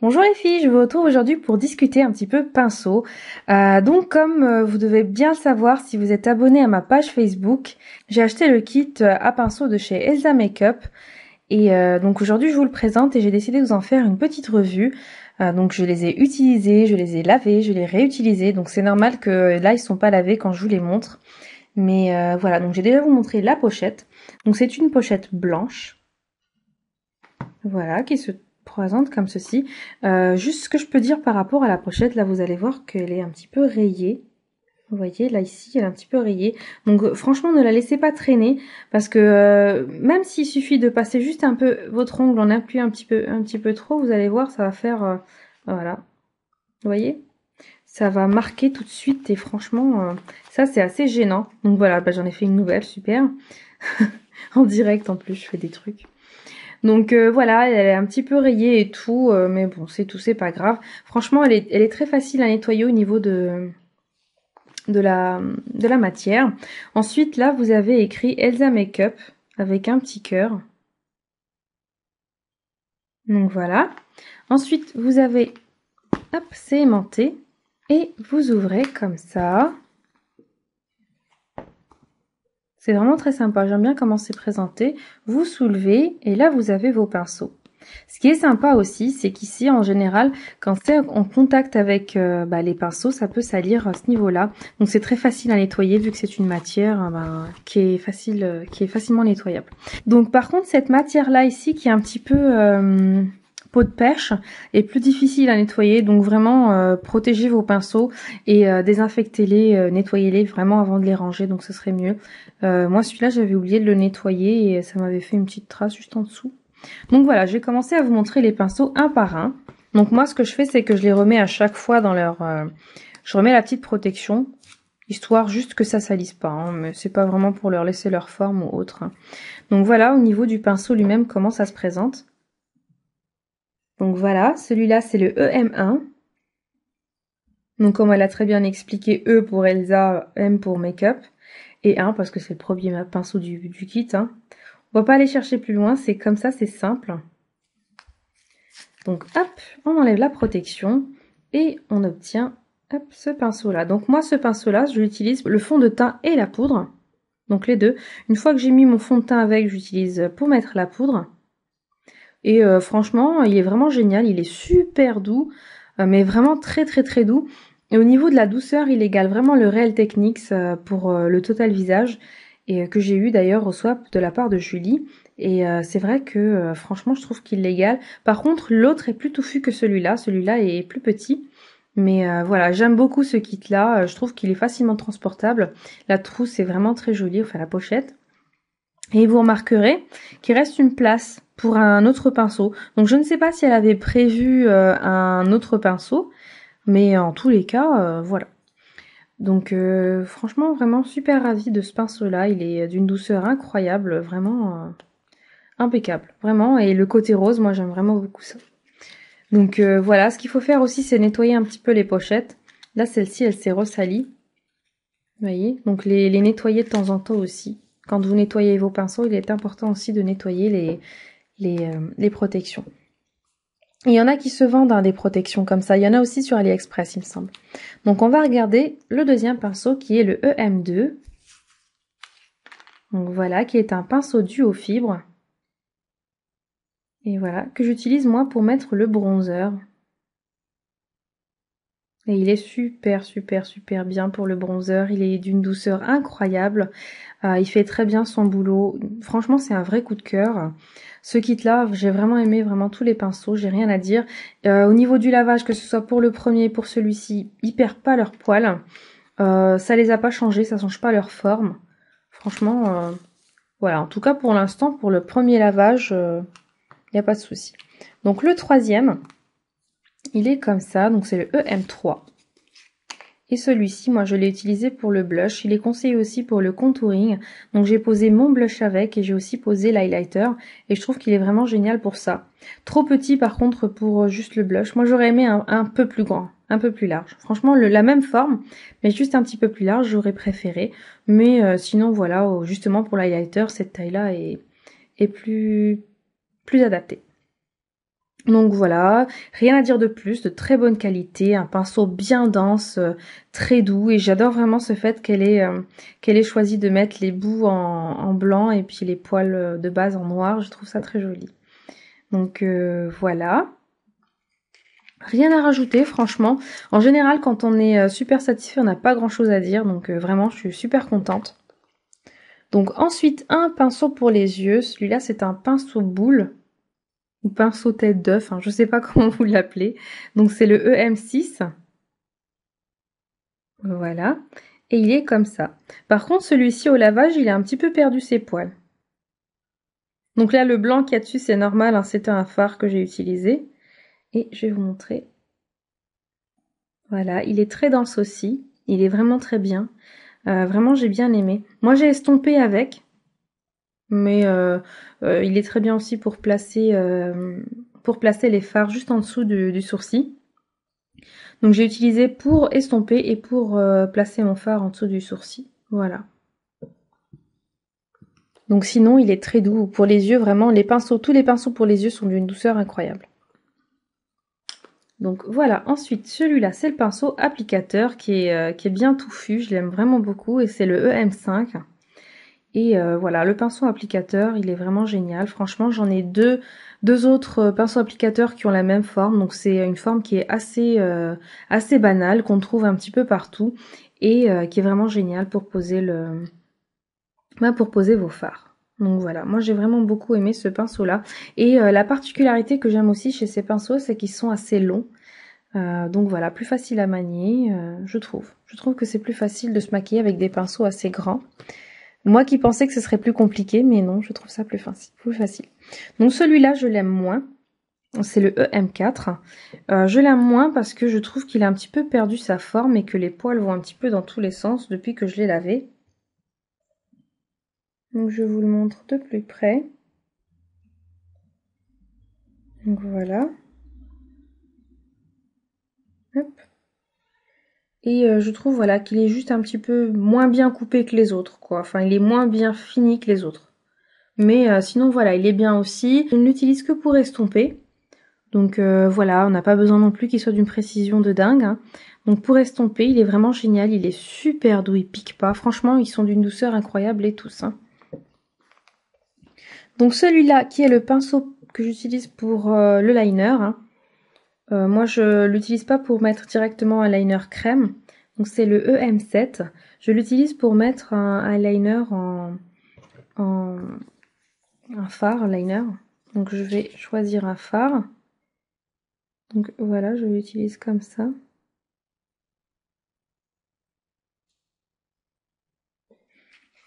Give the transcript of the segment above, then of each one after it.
Bonjour les filles, je vous retrouve aujourd'hui pour discuter un petit peu pinceau. Donc comme vous devez bien le savoir si vous êtes abonné à ma page Facebook, j'ai acheté le kit à pinceau de chez Elsa Makeup et donc aujourd'hui je vous le présente et j'ai décidé de vous en faire une petite revue. Donc je les ai utilisés, je les ai lavés, je les ai réutilisés, donc c'est normal que là ils sont pas lavés quand je vous les montre. Mais voilà, donc j'ai déjà vous montrer la pochette. Donc c'est une pochette blanche. Voilà, qui se présente comme ceci. Juste ce que je peux dire par rapport à la pochette, là vous allez voir qu'elle est un petit peu rayée. Vous voyez, là ici, elle est un petit peu rayée. Donc franchement, ne la laissez pas traîner parce que même s'il suffit de passer juste un peu votre ongle en appuyant un petit peu trop, vous allez voir, ça va faire, voilà. Vous voyez, ça va marquer tout de suite et franchement, ça c'est assez gênant. Donc voilà, bah, j'en ai fait une nouvelle, super. En direct en plus, je fais des trucs. Donc voilà, elle est un petit peu rayée et tout, mais bon, c'est tout, c'est pas grave. Franchement, elle est très facile à nettoyer au niveau de la matière. Ensuite, là, vous avez écrit Elsa Makeup avec un petit cœur. Donc voilà. Ensuite, vous avez, hop, c'est aimanté. Et vous ouvrez comme ça. C'est vraiment très sympa, j'aime bien comment c'est présenté. Vous soulevez et là, vous avez vos pinceaux. Ce qui est sympa aussi, c'est qu'ici, en général, quand c'est en contact avec les pinceaux, ça peut salir à ce niveau-là. Donc c'est très facile à nettoyer vu que c'est une matière qui est facile, qui est facilement nettoyable. Donc par contre, cette matière-là ici, qui est un petit peu peau de pêche, est plus difficile à nettoyer. Donc vraiment, protégez vos pinceaux et désinfectez-les, nettoyez-les vraiment avant de les ranger. Donc ce serait mieux. Moi, celui-là, j'avais oublié de le nettoyer et ça m'avait fait une petite trace juste en dessous. Donc voilà, je vais commencer à vous montrer les pinceaux un par un. Donc moi, ce que je fais, c'est que je les remets à chaque fois dans leur... je remets la petite protection, histoire juste que ça salisse pas. Hein, mais c'est pas vraiment pour leur laisser leur forme ou autre. Hein. Donc voilà, au niveau du pinceau lui-même, comment ça se présente. Donc voilà, celui-là, c'est le EM1. Donc comme elle a très bien expliqué, E pour Elsa, M pour Make-up. Et 1 parce que c'est le premier pinceau du kit. Hein. On va pas aller chercher plus loin, c'est comme ça, c'est simple. Donc hop, on enlève la protection et on obtient hop, ce pinceau là. Donc moi ce pinceau là, je l'utilise le fond de teint et la poudre. Donc les deux. Une fois que j'ai mis mon fond de teint avec, j'utilise pour mettre la poudre. Et franchement, il est vraiment génial, il est super doux, mais vraiment très très très doux. Et au niveau de la douceur, il égale vraiment le Real Techniques pour le Total Visage, et que j'ai eu d'ailleurs au swap de la part de Julie. Et c'est vrai que franchement, je trouve qu'il l'égale. Par contre, l'autre est plus touffu que celui-là. Celui-là est plus petit. Mais voilà, j'aime beaucoup ce kit-là. Je trouve qu'il est facilement transportable. La trousse est vraiment très jolie, enfin la pochette. Et vous remarquerez qu'il reste une place pour un autre pinceau. Donc je ne sais pas si elle avait prévu un autre pinceau, mais en tous les cas, voilà. Donc franchement, vraiment super ravie de ce pinceau-là. Il est d'une douceur incroyable, vraiment impeccable, vraiment. Et le côté rose, moi j'aime vraiment beaucoup ça. Donc voilà, ce qu'il faut faire aussi, c'est nettoyer un petit peu les pochettes. Là, celle-ci, elle s'est ressalie. Vous voyez, donc les nettoyer de temps en temps aussi. Quand vous nettoyez vos pinceaux, il est important aussi de nettoyer les protections. Il y en a qui se vendent hein, des protections comme ça. Il y en a aussi sur AliExpress, il me semble. Donc on va regarder le deuxième pinceau qui est le EM2. Donc voilà, qui est un pinceau duo fibre. Et voilà, que j'utilise moi pour mettre le bronzer. Et il est super, super, super bien pour le bronzer. Il est d'une douceur incroyable. Il fait très bien son boulot. Franchement, c'est un vrai coup de cœur. Ce kit-là, j'ai vraiment aimé vraiment tous les pinceaux. J'ai rien à dire. Au niveau du lavage, que ce soit pour le premier, pour celui-ci, ils perdent pas leur poil. Ça les a pas changés, ça change pas leur forme. Franchement, voilà. En tout cas, pour l'instant, pour le premier lavage, il n'y a pas de souci. Donc le troisième, il est comme ça. Donc c'est le EM3. Et celui-ci, moi je l'ai utilisé pour le blush. Il est conseillé aussi pour le contouring. Donc j'ai posé mon blush avec et j'ai aussi posé l'highlighter. Et je trouve qu'il est vraiment génial pour ça. Trop petit par contre pour juste le blush. Moi j'aurais aimé un peu plus grand, un peu plus large. Franchement la même forme, mais juste un petit peu plus large, j'aurais préféré. Mais sinon voilà, justement pour l'highlighter, cette taille-là est plus adaptée. Donc voilà, rien à dire de plus, de très bonne qualité, un pinceau bien dense, très doux, et j'adore vraiment ce fait qu'elle ait choisi de mettre les bouts en blanc et puis les poils de base en noir. Je trouve ça très joli. Donc voilà. Rien à rajouter, franchement. En général, quand on est super satisfait, on n'a pas grand chose à dire, donc vraiment, je suis super contente. Donc ensuite, un pinceau pour les yeux. Celui-là, c'est un pinceau boule ou pinceau tête d'œuf, hein, je sais pas comment vous l'appelez. Donc c'est le EM6. Voilà. Et il est comme ça. Par contre, celui-ci au lavage, il a un petit peu perdu ses poils. Donc là, le blanc qu'il y a dessus, c'est normal, hein, c'était un fard que j'ai utilisé. Et je vais vous montrer. Voilà, il est très dense aussi. Il est vraiment très bien. Vraiment, j'ai bien aimé. Moi, j'ai estompé avec. Mais il est très bien aussi pour placer les fards juste en dessous du sourcil. Donc j'ai utilisé pour estomper et pour placer mon fard en dessous du sourcil. Voilà. Donc sinon il est très doux. Pour les yeux, vraiment, tous les pinceaux pour les yeux sont d'une douceur incroyable. Donc voilà, ensuite celui-là c'est le pinceau applicateur qui est bien touffu, je l'aime vraiment beaucoup et c'est le EM5. Et voilà, le pinceau applicateur, il est vraiment génial. Franchement, j'en ai deux autres pinceaux applicateurs qui ont la même forme. Donc c'est une forme qui est assez banale, qu'on trouve un petit peu partout et qui est vraiment géniale pour poser pour poser vos fards. Donc voilà, moi j'ai vraiment beaucoup aimé ce pinceau-là. Et la particularité que j'aime aussi chez ces pinceaux, c'est qu'ils sont assez longs. Donc voilà, plus facile à manier, je trouve. Je trouve que c'est plus facile de se maquiller avec des pinceaux assez grands. Moi qui pensais que ce serait plus compliqué, mais non, je trouve ça plus facile. Donc celui-là, je l'aime moins. C'est le EM4. Je l'aime moins parce que je trouve qu'il a un petit peu perdu sa forme et que les poils vont un petit peu dans tous les sens depuis que je l'ai lavé. Donc je vous le montre de plus près. Donc voilà. Hop. Et je trouve voilà qu'il est juste un petit peu moins bien coupé que les autres, quoi. Enfin, il est moins bien fini que les autres. Mais sinon voilà, il est bien aussi. Je ne l'utilise que pour estomper. Donc voilà, on n'a pas besoin non plus qu'il soit d'une précision de dingue. Hein. Donc pour estomper, il est vraiment génial, il est super doux, il pique pas. Franchement, ils sont d'une douceur incroyable les tous. Hein. Donc celui-là qui est le pinceau que j'utilise pour le liner. Hein. Moi je l'utilise pas pour mettre directement un liner crème. Donc c'est le EM7. Je l'utilise pour mettre un liner un fard liner. Donc je vais choisir un fard. Donc voilà, je l'utilise comme ça.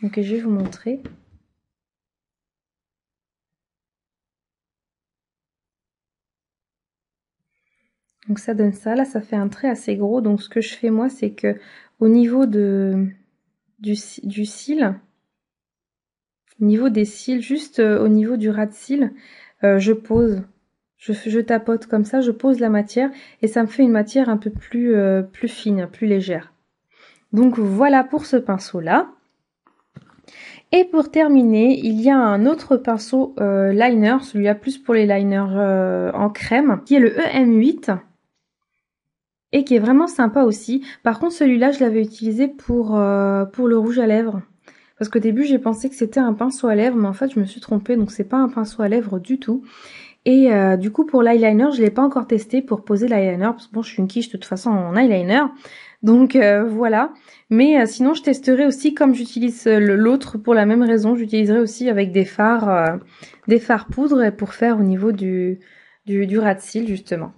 Donc je vais vous montrer. Donc ça donne ça. Là, ça fait un trait assez gros. Donc ce que je fais moi, c'est que au niveau du cil, au niveau des cils, juste au niveau du ras de cils, je pose. Je tapote comme ça, je pose la matière et ça me fait une matière un peu plus fine, plus légère. Donc voilà pour ce pinceau-là. Et pour terminer, il y a un autre pinceau liner, celui-là plus pour les liners en crème, qui est le EM8. Et qui est vraiment sympa aussi. Par contre, celui-là, je l'avais utilisé pour le rouge à lèvres. Parce qu'au début, j'ai pensé que c'était un pinceau à lèvres, mais en fait, je me suis trompée, donc c'est pas un pinceau à lèvres du tout. Et du coup, pour l'eyeliner, je l'ai pas encore testé pour poser l'eyeliner, parce que bon, je suis une quiche de toute façon en eyeliner. Donc voilà. Mais sinon, je testerai aussi, comme j'utilise l'autre pour la même raison, j'utiliserai aussi avec des fards poudre pour faire au niveau du ras de cils, justement.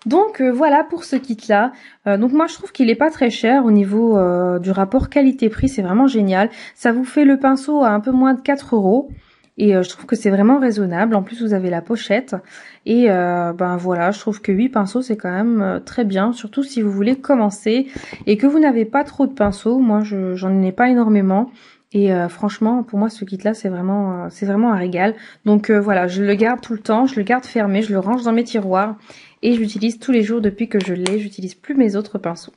Donc voilà pour ce kit là. Donc moi je trouve qu'il est pas très cher au niveau du rapport qualité-prix, c'est vraiment génial. Ça vous fait le pinceau à un peu moins de 4 €. Et je trouve que c'est vraiment raisonnable. En plus vous avez la pochette. Et ben voilà, je trouve que 8 pinceaux c'est quand même très bien. Surtout si vous voulez commencer et que vous n'avez pas trop de pinceaux. Moi j'en ai pas énormément. Et franchement, pour moi, ce kit-là, c'est vraiment un régal. Donc voilà, je le garde tout le temps, je le garde fermé, je le range dans mes tiroirs et je l'utilise tous les jours depuis que je l'ai. J'utilise plus mes autres pinceaux.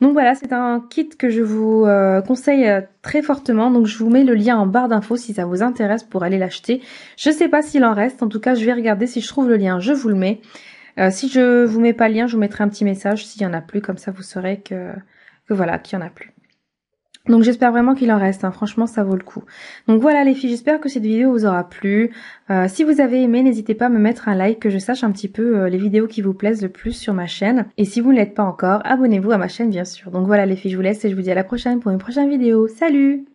Donc voilà, c'est un kit que je vous conseille très fortement. Donc je vous mets le lien en barre d'infos si ça vous intéresse pour aller l'acheter. Je sais pas s'il en reste. En tout cas, je vais regarder si je trouve le lien. Je vous le mets. Si je vous mets pas le lien, je vous mettrai un petit message s'il y en a plus. Comme ça, vous saurez que voilà, qu'il y en a plus. Donc j'espère vraiment qu'il en reste, hein. Franchement ça vaut le coup. Donc voilà les filles, j'espère que cette vidéo vous aura plu. Si vous avez aimé, n'hésitez pas à me mettre un like, que je sache un petit peu les vidéos qui vous plaisent le plus sur ma chaîne. Et si vous ne l'êtes pas encore, abonnez-vous à ma chaîne bien sûr. Donc voilà les filles, je vous laisse et je vous dis à la prochaine pour une prochaine vidéo. Salut!